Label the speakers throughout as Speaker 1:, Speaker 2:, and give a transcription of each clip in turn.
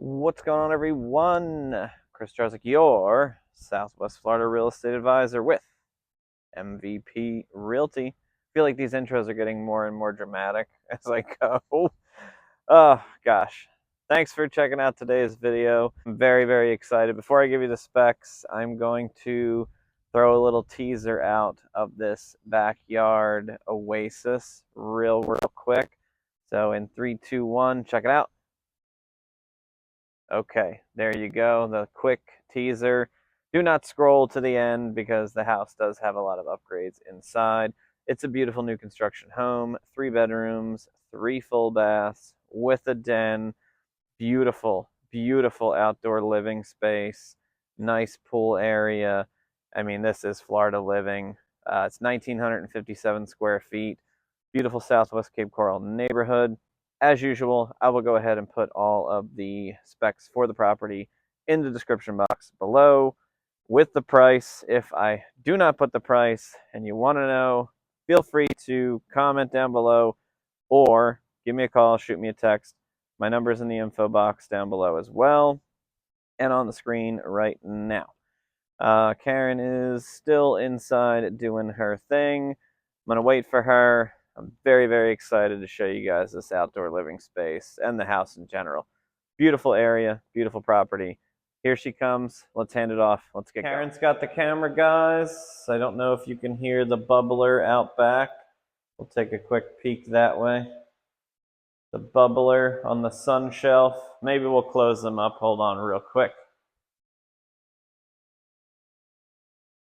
Speaker 1: What's going on, everyone? Chris Jarzyk, your Southwest Florida real estate advisor with MVP Realty. I feel like these intros are getting more and more dramatic as I go. Oh, gosh. Thanks for checking out today's video. I'm very, very excited. Before I give you the specs, I'm going to throw a little teaser out of this backyard oasis real quick. So in 3, 2, 1, check it out. Okay, there you go, the quick teaser. Do not scroll to the end because the house does have a lot of upgrades inside. It's a beautiful new construction home, 3 bedrooms, 3 full baths with a den. Beautiful, beautiful outdoor living space, nice pool area. I mean, this is Florida living. It's 1,957 square feet. Beautiful Southwest Cape Coral neighborhood. As usual, I will go ahead and put all of the specs for the property in the description box below with the price. If I do not put the price and you want to know, feel free to comment down below or give me a call, shoot me a text. My number is in the info box down below as well and on the screen right now. Karen is still inside doing her thing. I'm going to wait for her. I'm very, very excited to show you guys this outdoor living space and the house in general. Beautiful area, beautiful property. Here she comes. Let's hand it off. Let's get going. Karen's got the camera, guys. I don't know if you can hear the bubbler out back. We'll take a quick peek that way. The bubbler on the sun shelf. Maybe we'll close them up. Hold on real quick.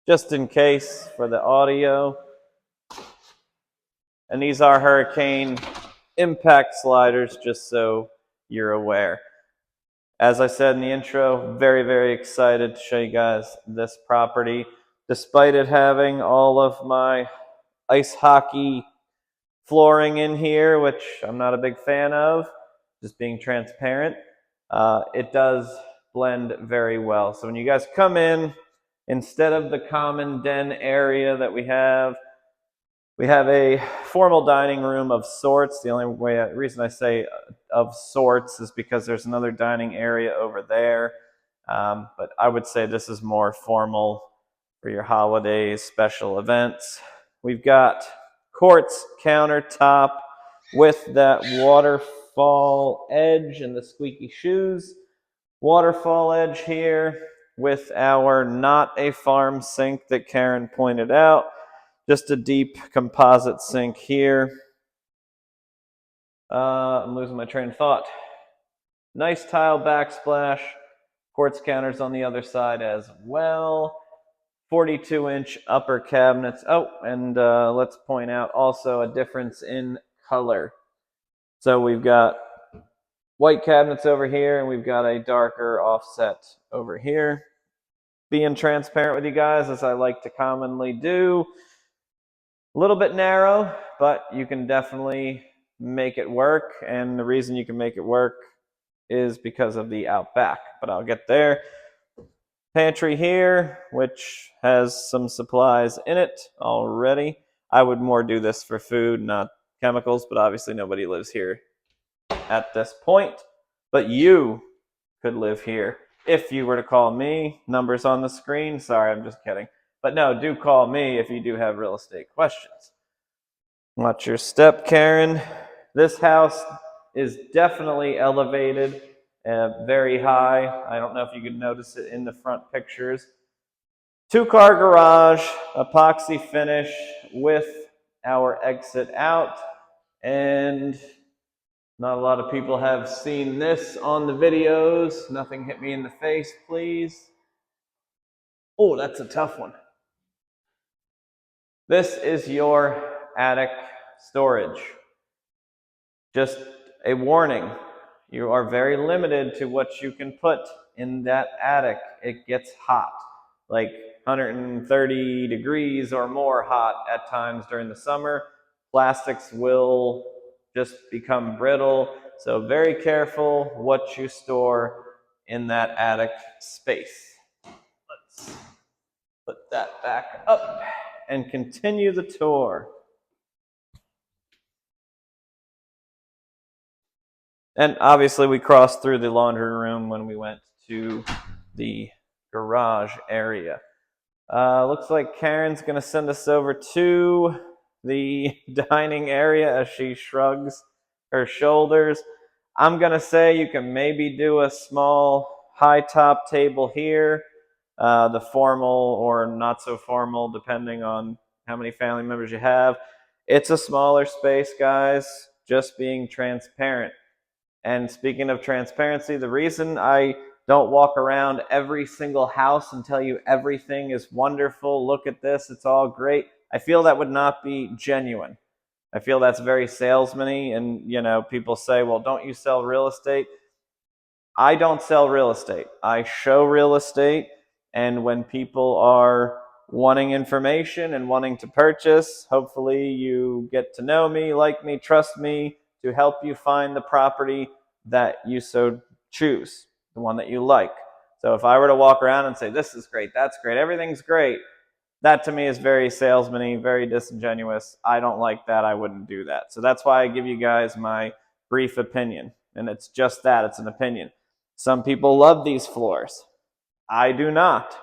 Speaker 1: Just in case for the audio. And these are hurricane impact sliders, just so you're aware. As I said in the intro, very, very excited to show you guys this property. Despite it having all of my ice hockey flooring in here, which I'm not a big fan of, just being transparent, it does blend very well. So when you guys come in, instead of the common den area that we have a formal dining room of sorts. The only reason I say of sorts is because there's another dining area over there. But I would say this is more formal for your holidays, special events. We've got quartz countertop with that waterfall edge and the squeaky shoes. Waterfall edge here with our not a farm sink that Karen pointed out. Just a deep composite sink here. I'm losing my train of thought. Nice tile backsplash. Quartz counters on the other side as well. 42-inch upper cabinets. Oh, and let's point out also a difference in color. So we've got white cabinets over here, and we've got a darker offset over here. Being transparent with you guys, as I like to commonly do. A little bit narrow, but you can definitely make it work. And the reason you can make it work is because of the out back, but I'll get there. Pantry here, which has some supplies in it already. I would more do this for food, not chemicals, but obviously nobody lives here at this point. But you could live here if you were to call me. Numbers on the screen. Sorry, I'm just kidding. But no, do call me if you do have real estate questions. Watch your step, Karen. This house is definitely elevated, very high. I don't know if you can notice it in the front pictures. 2-car garage, epoxy finish with our exit out. And not a lot of people have seen this on the videos. Nothing hit me in the face, please. Oh, that's a tough one. This is your attic storage. Just a warning, you are very limited to what you can put in that attic. It gets hot, like 130 degrees or more hot at times during the summer. Plastics will just become brittle, so very careful what you store in that attic space. Let's put that back up and continue the tour. And obviously we crossed through the laundry room when we went to the garage area. Looks like Karen's going to send us over to the dining area as she shrugs her shoulders. I'm going to say you can maybe do a small high top table here, the formal or not so formal, depending on how many family members you have. It's a smaller space, guys, just being transparent. And speaking of transparency, the reason I don't walk around every single house and tell you everything is wonderful, look at this, it's all great, I feel that would not be genuine. I feel that's very salesman-y, and people say, well, don't you sell real estate? I don't sell real estate. I show real estate, and when people are wanting information and wanting to purchase, hopefully you get to know me, like me, trust me, to help you find the property that you so choose, the one that you like. So if I were to walk around and say, this is great, that's great, everything's great, that to me is very salesman-y, very disingenuous. I don't like that. I wouldn't do that. So that's why I give you guys my brief opinion. And it's just that, it's an opinion. Some people love these floors. I do not.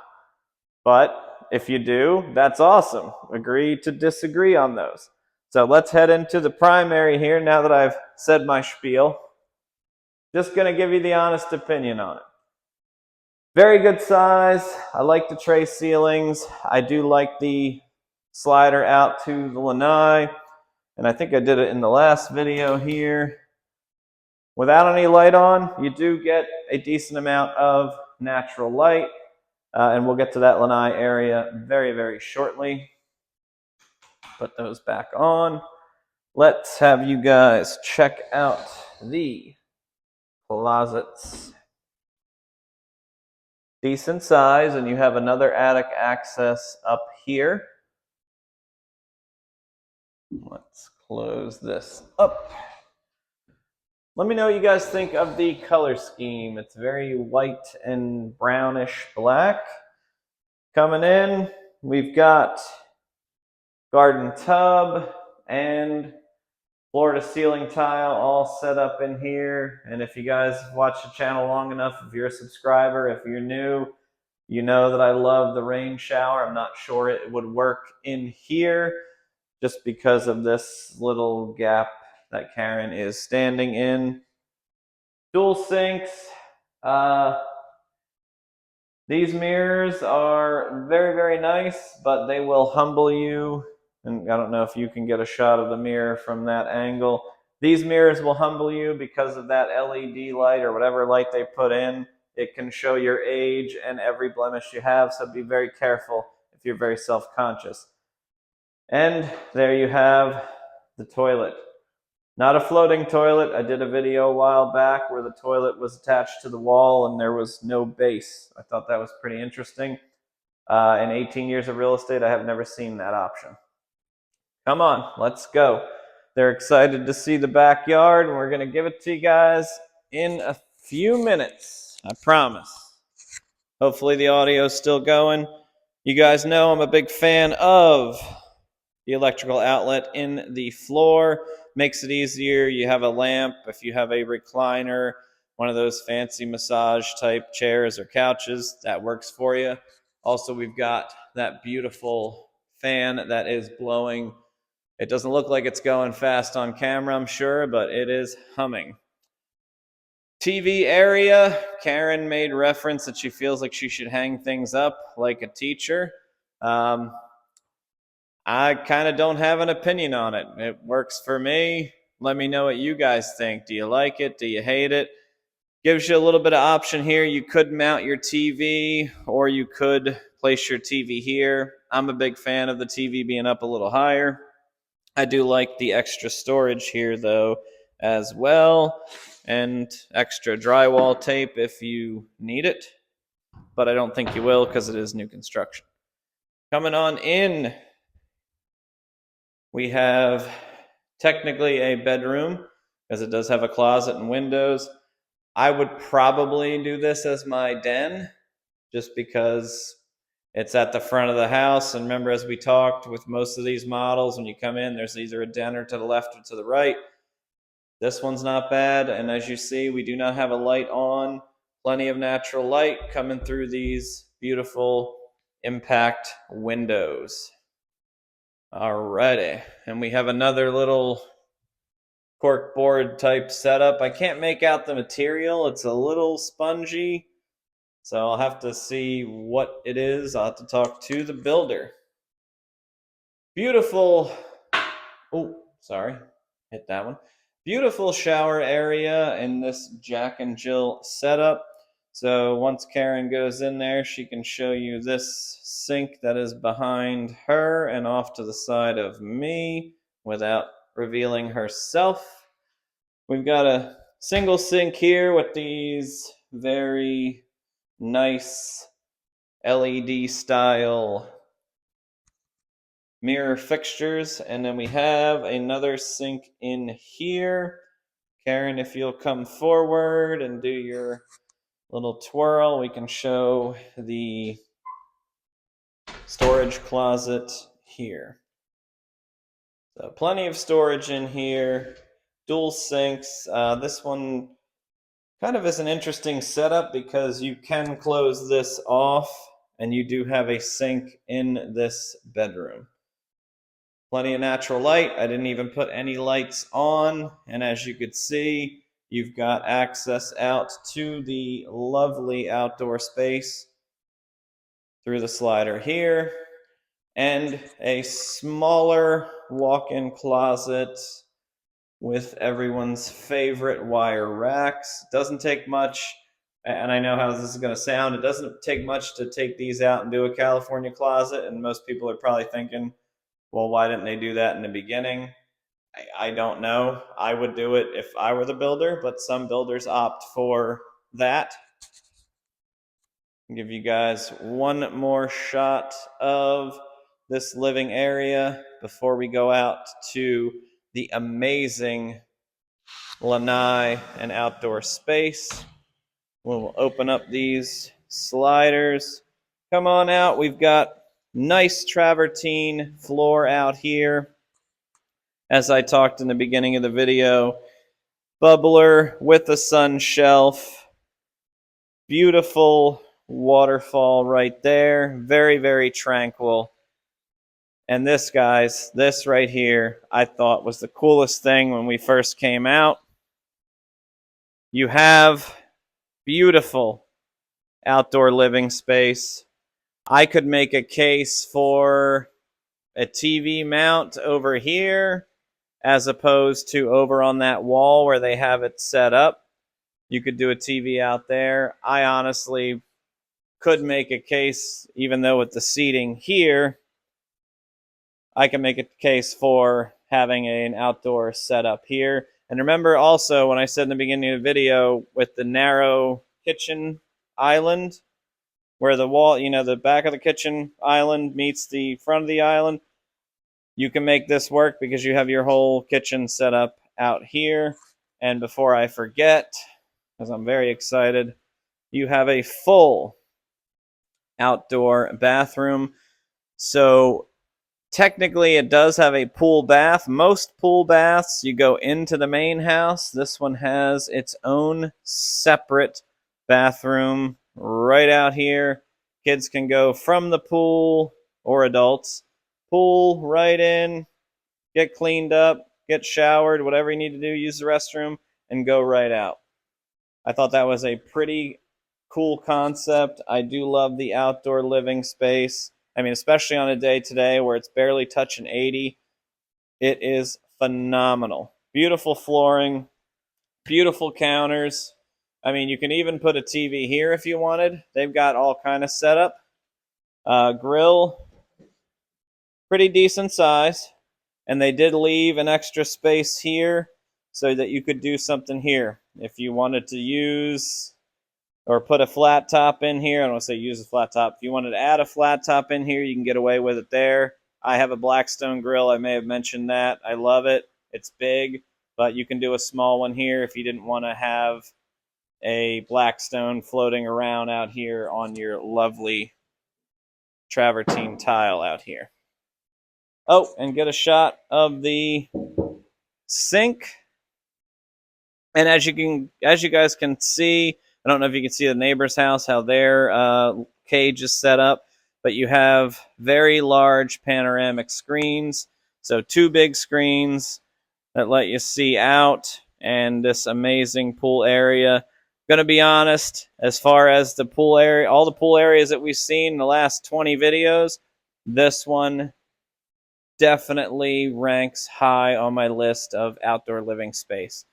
Speaker 1: But if you do, that's awesome. Agree to disagree on those. So let's head into the primary here now that I've said my spiel. Just going to give you the honest opinion on it. Very good size. I like the tray ceilings. I do like the slider out to the lanai. And I think I did it in the last video here. Without any light on, you do get a decent amount of natural light. And we'll get to that lanai area very, very shortly. Put those back on. Let's have you guys check out the closets. Decent size, and you have another attic access up here. Let's close this up. Let me know what you guys think of the color scheme. It's very white and brownish black. Coming in, we've got garden tub and floor to ceiling tile all set up in here. And if you guys watch the channel long enough, if you're a subscriber, if you're new, you know that I love the rain shower. I'm not sure it would work in here just because of this little gap that Karen is standing in. Dual sinks. These mirrors are very, very nice, but they will humble you. And I don't know if you can get a shot of the mirror from that angle. These mirrors will humble you because of that LED light or whatever light they put in. It can show your age and every blemish you have, so be very careful if you're very self-conscious. And there you have the toilet. Not a floating toilet. I did a video a while back where the toilet was attached to the wall and there was no base. I thought that was pretty interesting. In 18 years of real estate, I have never seen that option. Come on, let's go. They're excited to see the backyard, and we're going to give it to you guys in a few minutes. I promise. Hopefully the audio is still going. You guys know I'm a big fan of the electrical outlet in the floor. Makes it easier. You have a lamp. If you have a recliner, one of those fancy massage type chairs or couches, that works for you. Also, we've got that beautiful fan that is blowing. It doesn't look like it's going fast on camera, I'm sure, but it is humming. TV area. Karen made reference that she feels like she should hang things up like a teacher. I kind of don't have an opinion on it. It works for me. Let me know what you guys think. Do you like it? Do you hate it? Gives you a little bit of option here. You could mount your TV, or you could place your TV here. I'm a big fan of the TV being up a little higher. I do like the extra storage here, though, as well, and extra drywall tape if you need it, but I don't think you will because it is new construction. Coming on in, we have technically a bedroom because it does have a closet and windows. I would probably do this as my den just because it's at the front of the house. And remember, as we talked with most of these models, when you come in, there's either a den or to the left or to the right. This one's not bad, and as you see, we do not have a light on. Plenty of natural light coming through these beautiful impact windows. Alrighty, and we have another little cork board type setup. I can't make out the material, it's a little spongy, so I'll have to see what it is. I'll have to talk to the builder. Beautiful, oh, sorry, hit that one. Beautiful shower area in this Jack and Jill setup. So once Karen goes in there, she can show you this sink that is behind her and off to the side of me without revealing herself. We've got a single sink here with these very nice LED style mirror fixtures, and then we have another sink in here. Karen, if you'll come forward and do your little twirl, we can show the storage closet here. So plenty of storage in here, dual sinks. This one kind of is an interesting setup because you can close this off and you do have a sink in this bedroom. Plenty of natural light. I didn't even put any lights on, and as you could see, you've got access out to the lovely outdoor space through the slider here, and a smaller walk-in closet with everyone's favorite wire racks. Doesn't take much, and I know how this is going to sound, it doesn't take much to take these out and do a California closet, and most people are probably thinking, well, why didn't they do that in the beginning? I don't know. I would do it if I were the builder, but some builders opt for that. I'll give you guys one more shot of this living area before we go out to the amazing lanai and outdoor space. We'll open up these sliders. Come on out. We've got nice travertine floor out here. As I talked in the beginning of the video, bubbler with a sun shelf. Beautiful waterfall right there. Very, very tranquil. And this, guys, this right here, I thought was the coolest thing when we first came out. You have beautiful outdoor living space. I could make a case for a TV mount over here as opposed to over on that wall where they have it set up. You could do a TV out there. I honestly could make a case, even though with the seating here, I can make a case for having an outdoor setup here. And remember also when I said in the beginning of the video with the narrow kitchen island, where the wall, the back of the kitchen island meets the front of the island, you can make this work because you have your whole kitchen set up out here. And before I forget, because I'm very excited, you have a full outdoor bathroom. So technically it does have a pool bath. Most pool baths, you go into the main house. This one has its own separate bathroom right out here. Kids can go from the pool, or adults, pool right in, get cleaned up, get showered, whatever you need to do, use the restroom, and go right out. I thought that was a pretty cool concept. I do love the outdoor living space. I mean, especially on a day today where it's barely touching 80. It is phenomenal. Beautiful flooring, beautiful counters. I mean, you can even put a TV here if you wanted. They've got all kind of setup. Grill, pretty decent size. And they did leave an extra space here so that you could do something here. If you wanted to use or put a flat top in here, I don't want to say use a flat top. If you wanted to add a flat top in here, you can get away with it there. I have a Blackstone grill. I may have mentioned that. I love it. It's big, but you can do a small one here if you didn't want to have a Blackstone floating around out here on your lovely travertine tile out here. Oh, and get a shot of the sink. And as you guys can see, I don't know if you can see the neighbor's house, how their cage is set up, but you have very large panoramic screens. So 2 big screens that let you see out, and this amazing pool area. Gonna be honest, as far as the pool area, all the pool areas that we've seen in the last 20 videos, this one definitely ranks high on my list of outdoor living space.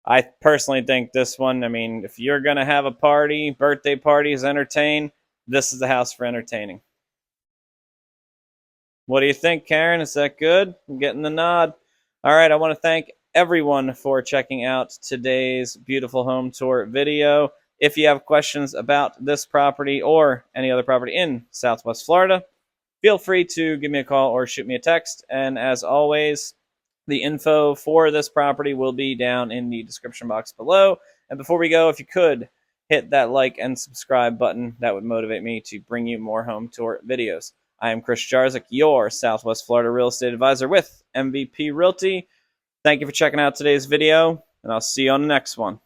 Speaker 1: I personally think this one, I mean, if you're going to have a party, birthday parties, entertain, this is the house for entertaining. What do you think, Karen? Is that good? I'm getting the nod. All right, I want to thank everyone for checking out today's beautiful home tour video. If you have questions about this property or any other property in Southwest Florida, feel free to give me a call or shoot me a text. And as always, the info for this property will be down in the description box below. And before we go, if you could hit that like and subscribe button, that would motivate me to bring you more home tour videos. I am Chris Jarzyk, your Southwest Florida real estate advisor with MVP Realty. Thank you for checking out today's video, and I'll see you on the next one.